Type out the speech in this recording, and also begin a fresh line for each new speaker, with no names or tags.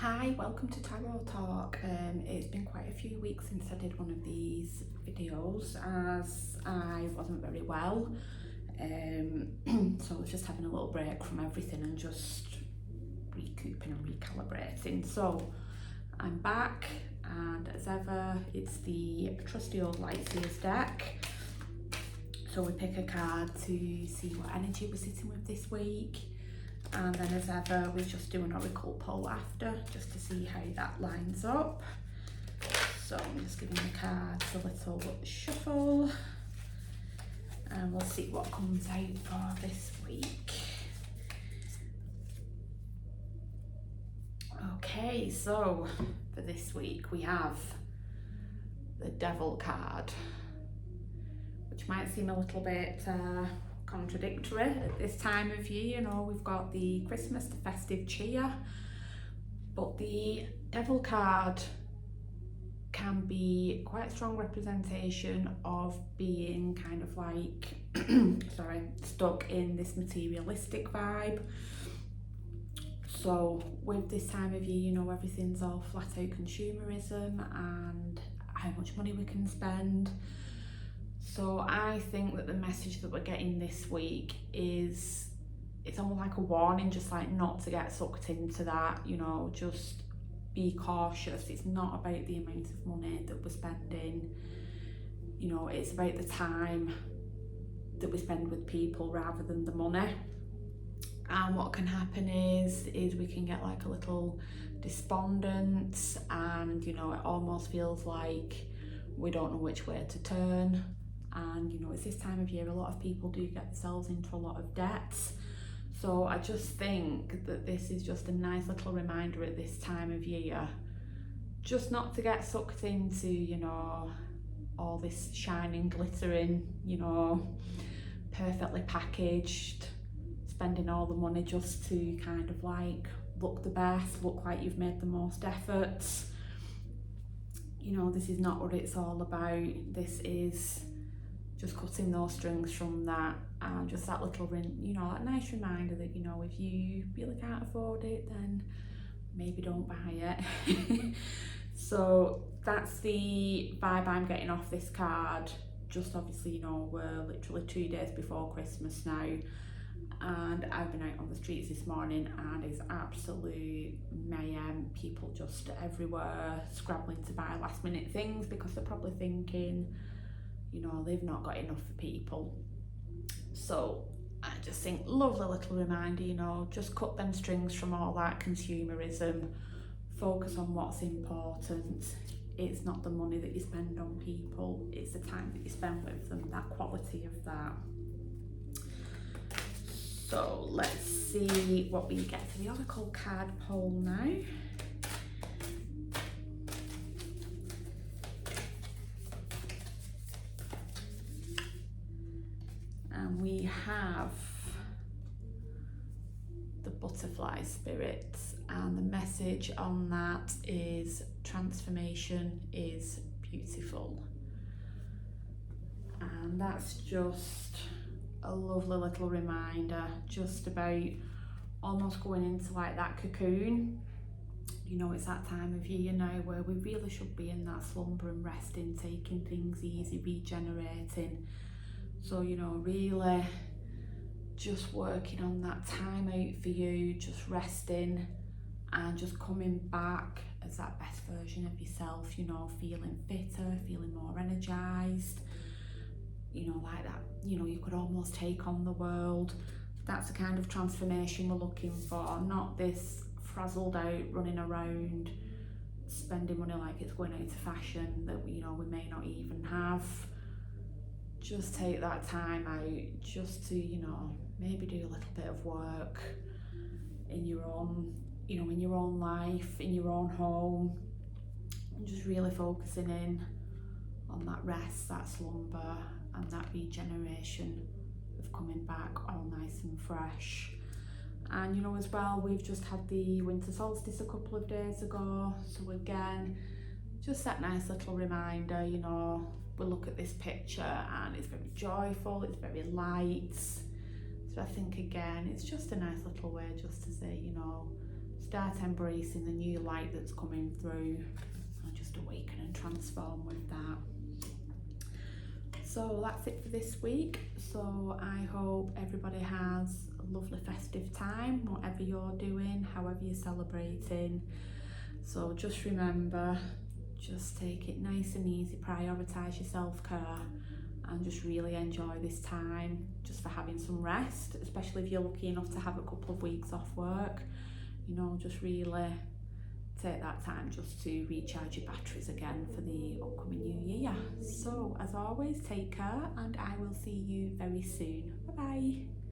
Hi, welcome to Tarot Talk. It's been quite a few weeks since I did one of these videos as I wasn't very well. So I was just having a little break from everything and just recouping and recalibrating. So I'm back, and as ever, it's the trusty old Lightseers deck. So we pick a card to see what energy we're sitting with this week. And then as ever, we just do an oracle pull after, just to see how that lines up. So I'm just giving the cards a little shuffle, and we'll see what comes out for this week. Okay, so for this week we have the Devil card, which might seem a little bit contradictory at this time of year. You know, we've got the Christmas, the festive cheer, but the Devil card can be quite a strong representation of being kind of like stuck in this materialistic vibe. So with this time of year, you know, everything's all flat out consumerism and how much money we can spend. So I think that the message that we're getting this week is, it's almost like a warning, just like not to get sucked into that, you know, just be cautious. It's not about the amount of money that we're spending, you know, it's about the time that we spend with people rather than the money. And what can happen is we can get like a little despondent, and you know, it almost feels like we don't know which way to turn. And you know, it's this time of year, a lot of people do get themselves into a lot of debt. So I just think that this is just a nice little reminder at this time of year, just not to get sucked into, you know, all this shining, glittering, you know, perfectly packaged, spending all the money just to kind of like look the best, look like you've made the most efforts. You know, this is not what it's all about. This is just cutting those strings from that, and just that little, you know, a nice reminder that, you know, if you really can't afford it, then maybe don't buy it. So that's the vibe I'm getting off this card. Just obviously, you know, we're literally 2 days before Christmas now, and I've been out on the streets this morning and it's absolute mayhem. People just everywhere scrabbling to buy last minute things because they're probably thinking, you know, they've not got enough for people. So I just think, lovely little reminder, you know, just cut them strings from all that consumerism, focus on what's important. It's not the money that you spend on people, it's the time that you spend with them, that quality of that. So let's see what we get for the oracle card poll now. And we have the butterfly spirit, and the message on that is transformation is beautiful. And that's just a lovely little reminder, just about almost going into like that cocoon. You know, it's that time of year now where we really should be in that slumber and resting, taking things easy, regenerating. So, you know, really just working on that time out for you, just resting and just coming back as that best version of yourself, you know, feeling fitter, feeling more energized, you know, like that, you know, you could almost take on the world. That's the kind of transformation we're looking for, not this frazzled out, running around, spending money like it's going out to fashion that, you know, we may not even have. Just take that time out just to, you know, maybe do a little bit of work in your own, you know, in your own life, in your own home, and just really focusing in on that rest, that slumber, and that regeneration of coming back all nice and fresh. And you know, as well, we've just had the winter solstice a couple of days ago, so again, just that nice little reminder, you know, we look at this picture and it's very joyful, it's very light. So I think again, it's just a nice little way just to say, you know, start embracing the new light that's coming through, and just awaken and transform with that. So that's it for this week. So I hope everybody has a lovely festive time, whatever you're doing, however you're celebrating. So just remember, just take it nice and easy, prioritise your self-care, and just really enjoy this time just for having some rest, especially if you're lucky enough to have a couple of weeks off work. You know, just really take that time just to recharge your batteries again for the upcoming new year. So as always, take care, and I will see you very soon. Bye bye.